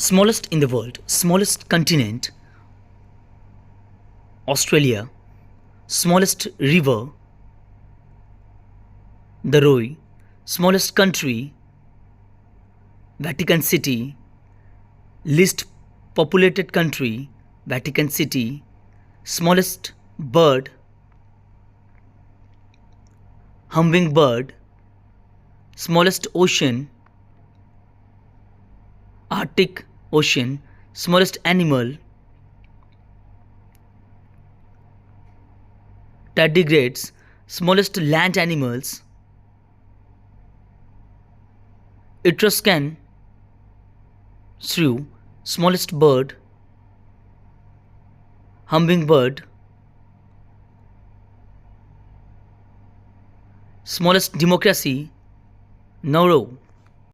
Smallest in the world, smallest continent, Australia, smallest river, the Roy, smallest country, Vatican City, least populated country, Vatican City, smallest bird, hummingbird, smallest ocean, Arctic Ocean, smallest animal, tardigrades, smallest land animals, Etruscan shrew, smallest bird, hummingbird, smallest democracy, Nauru.